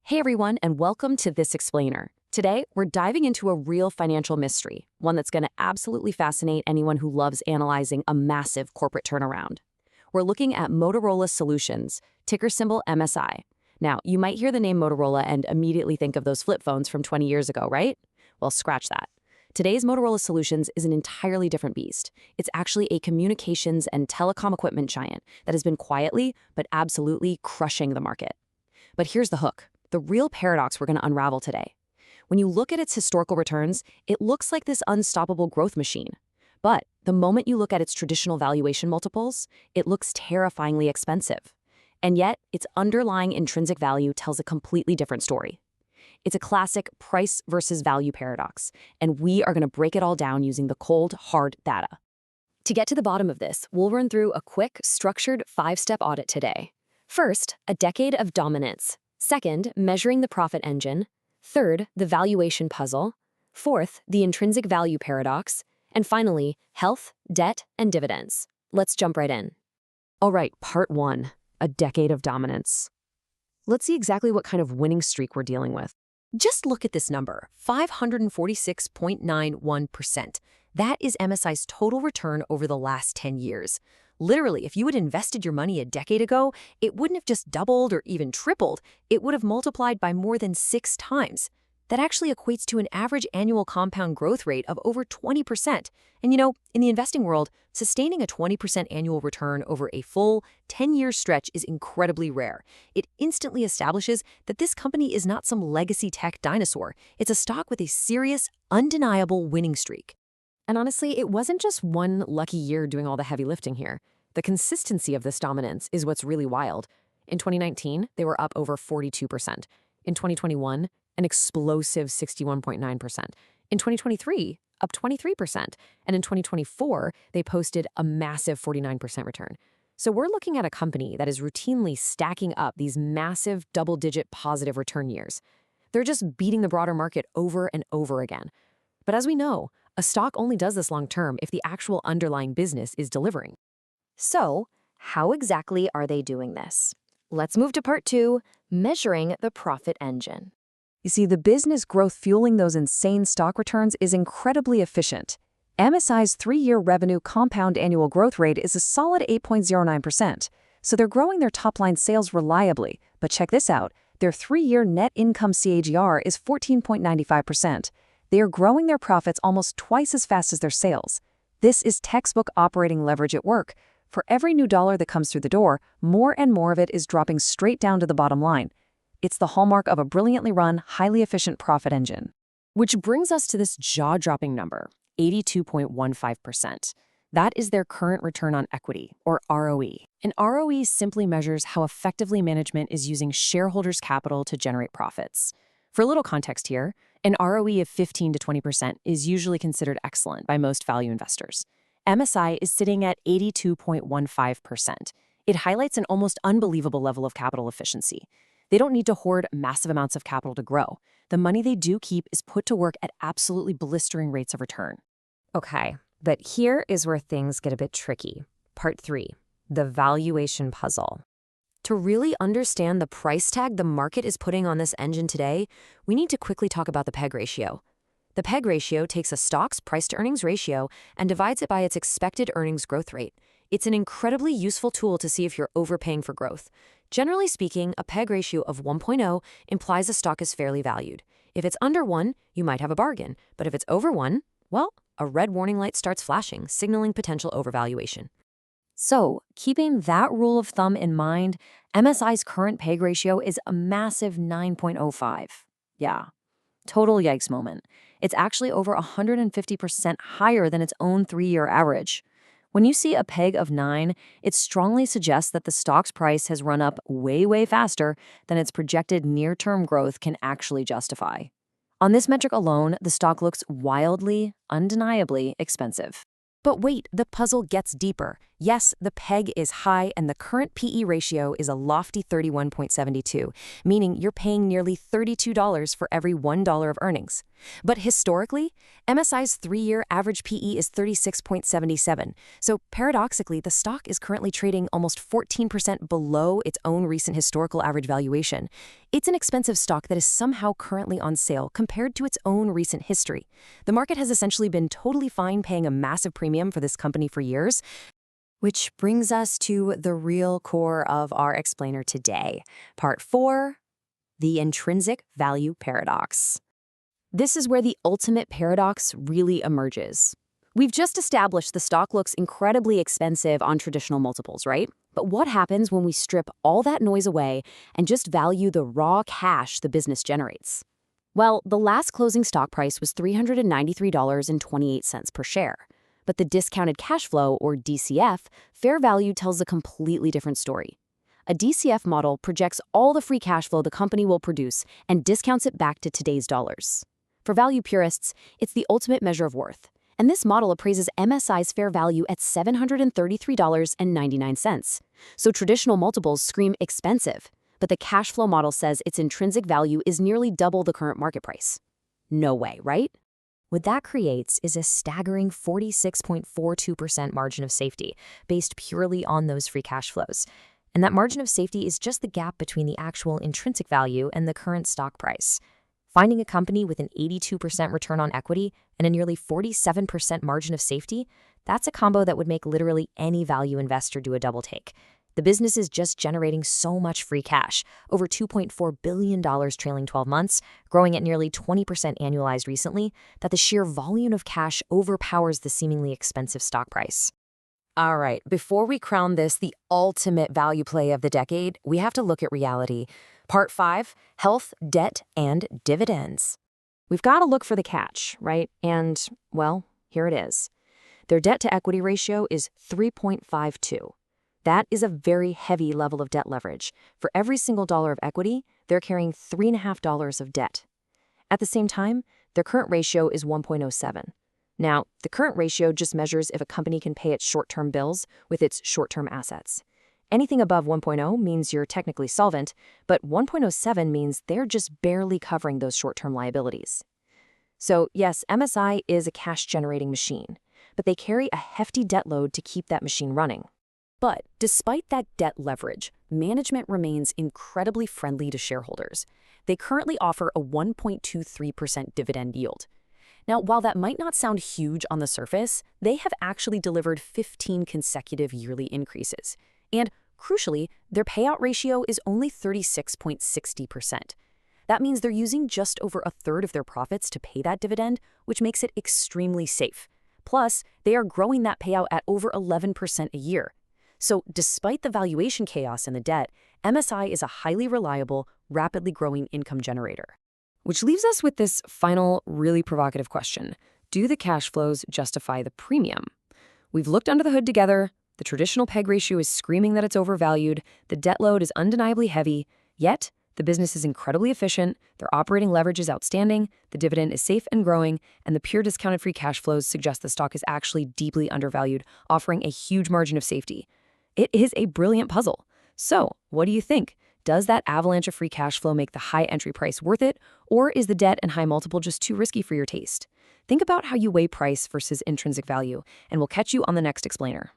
Hey everyone, and welcome to This Explainer. Today, we're diving into a real financial mystery, one that's going to absolutely fascinate anyone who loves analyzing a massive corporate turnaround. We're looking at Motorola Solutions, ticker symbol MSI. Now, you might hear the name Motorola and immediately think of those flip phones from 20 years ago, right? Well, scratch that. Today's Motorola Solutions is an entirely different beast. It's actually a communications and telecom equipment giant that has been quietly, but absolutely crushing the market. But here's the hook. The real paradox we're going to unravel today. When you look at its historical returns, it looks like this unstoppable growth machine. But the moment you look at its traditional valuation multiples, it looks terrifyingly expensive. And yet, its underlying intrinsic value tells a completely different story. It's a classic price versus value paradox, and we are going to break it all down using the cold, hard data. To get to the bottom of this, we'll run through a quick, structured 5-step audit today. First, a decade of dominance. Second, measuring the profit engine. Third, the valuation puzzle. Fourth, the intrinsic value paradox. And finally, health, debt, and dividends. Let's jump right in. All right, part 1, a decade of dominance. Let's see exactly what kind of winning streak we're dealing with. Just look at this number, 546.91%. That is MSI's total return over the last 10 years. Literally, if you had invested your money a decade ago, it wouldn't have just doubled or even tripled. It would have multiplied by more than 6 times. That actually equates to an average annual compound growth rate of over 20%. And in the investing world, sustaining a 20% annual return over a full 10-year stretch is incredibly rare. It instantly establishes that this company is not some legacy tech dinosaur. It's a stock with a serious, undeniable winning streak. And honestly, it wasn't just one lucky year doing all the heavy lifting here. The consistency of this dominance is what's really wild. In 2019, they were up over 42%. In 2021, an explosive 61.9%. In 2023, up 23%. And in 2024, they posted a massive 49% return. So we're looking at a company that is routinely stacking up these massive double-digit positive return years. They're just beating the broader market over and over again. But as we know, a stock only does this long-term if the actual underlying business is delivering. So, how exactly are they doing this? Let's move to part 2, measuring the profit engine. You see, the business growth fueling those insane stock returns is incredibly efficient. MSI's 3-year revenue compound annual growth rate is a solid 8.09%, so they're growing their top-line sales reliably. But check this out, their 3-year net income CAGR is 14.95%. They are growing their profits almost twice as fast as their sales. This is textbook operating leverage at work. For every new dollar that comes through the door, more and more of it is dropping straight down to the bottom line. It's the hallmark of a brilliantly run, highly efficient profit engine. Which brings us to this jaw-dropping number, 82.15%. That is their current return on equity, or ROE. And ROE simply measures how effectively management is using shareholders' capital to generate profits. For a little context here, an ROE of 15 to 20% is usually considered excellent by most value investors. MSI is sitting at 82.15%. It highlights an almost unbelievable level of capital efficiency. They don't need to hoard massive amounts of capital to grow. The money they do keep is put to work at absolutely blistering rates of return. Okay, but here is where things get a bit tricky. Part 3, the valuation puzzle. To really understand the price tag the market is putting on this engine today, we need to quickly talk about the PEG ratio. The PEG ratio takes a stock's price-to-earnings ratio and divides it by its expected earnings growth rate. It's an incredibly useful tool to see if you're overpaying for growth. Generally speaking, a PEG ratio of 1.0 implies a stock is fairly valued. If it's under 1, you might have a bargain. But if it's over 1, well, a red warning light starts flashing, signaling potential overvaluation. So, keeping that rule of thumb in mind, MSI's current PEG ratio is a massive 9.05. Yeah, total yikes moment. It's actually over 150% higher than its own 3-year average. When you see a PEG of 9, it strongly suggests that the stock's price has run up way faster than its projected near-term growth can actually justify. On this metric alone, the stock looks wildly, undeniably expensive. But wait, the puzzle gets deeper. Yes, the PEG is high and the current PE ratio is a lofty 31.72, meaning you're paying nearly $32 for every $1 of earnings. But historically, MSI's 3-year average PE is 36.77, so paradoxically, the stock is currently trading almost 14% below its own recent historical average valuation. It's an expensive stock that is somehow currently on sale compared to its own recent history. The market has essentially been totally fine paying a massive premium for this company for years. Which brings us to the real core of our explainer today. Part 4, the intrinsic value paradox. This is where the ultimate paradox really emerges. We've just established the stock looks incredibly expensive on traditional multiples, right? But what happens when we strip all that noise away and just value the raw cash the business generates? Well, the last closing stock price was $393.28 per share. But the discounted cash flow, or DCF, fair value tells a completely different story. A DCF model projects all the free cash flow the company will produce and discounts it back to today's dollars. For value purists, it's the ultimate measure of worth. And this model appraises MSI's fair value at $733.99. So traditional multiples scream expensive, but the cash flow model says its intrinsic value is nearly double the current market price. No way, right? What that creates is a staggering 46.42% margin of safety, based purely on those free cash flows. And that margin of safety is just the gap between the actual intrinsic value and the current stock price. Finding a company with an 82% return on equity and a nearly 47% margin of safety, that's a combo that would make literally any value investor do a double take. The business is just generating so much free cash, over $2.4 billion trailing 12 months, growing at nearly 20% annualized recently, that the sheer volume of cash overpowers the seemingly expensive stock price. All right, before we crown this the ultimate value play of the decade, we have to look at reality. Part 5, health, debt, and dividends. We've got to look for the catch, right? And, well, here it is. Their debt-to-equity ratio is 3.52. That is a very heavy level of debt leverage. For every single dollar of equity, they're carrying $3.50 of debt. At the same time, their current ratio is 1.07. Now, the current ratio just measures if a company can pay its short-term bills with its short-term assets. Anything above 1.0 means you're technically solvent, but 1.07 means they're just barely covering those short-term liabilities. So, yes, MSI is a cash-generating machine, but they carry a hefty debt load to keep that machine running. But despite that debt leverage, management remains incredibly friendly to shareholders. They currently offer a 1.23% dividend yield. Now, while that might not sound huge on the surface, they have actually delivered 15 consecutive yearly increases. And crucially, their payout ratio is only 36.60%. That means they're using just over a third of their profits to pay that dividend, which makes it extremely safe. Plus, they are growing that payout at over 11% a year. So despite the valuation chaos and the debt, MSI is a highly reliable, rapidly growing income generator. Which leaves us with this final, really provocative question. Do the cash flows justify the premium? We've looked under the hood together. The traditional PEG ratio is screaming that it's overvalued. The debt load is undeniably heavy. Yet, the business is incredibly efficient. Their operating leverage is outstanding. The dividend is safe and growing. And the pure discounted free cash flows suggest the stock is actually deeply undervalued, offering a huge margin of safety. It is a brilliant puzzle. So, what do you think? Does that avalanche of free cash flow make the high entry price worth it, or is the debt and high multiple just too risky for your taste? Think about how you weigh price versus intrinsic value, and we'll catch you on the next explainer.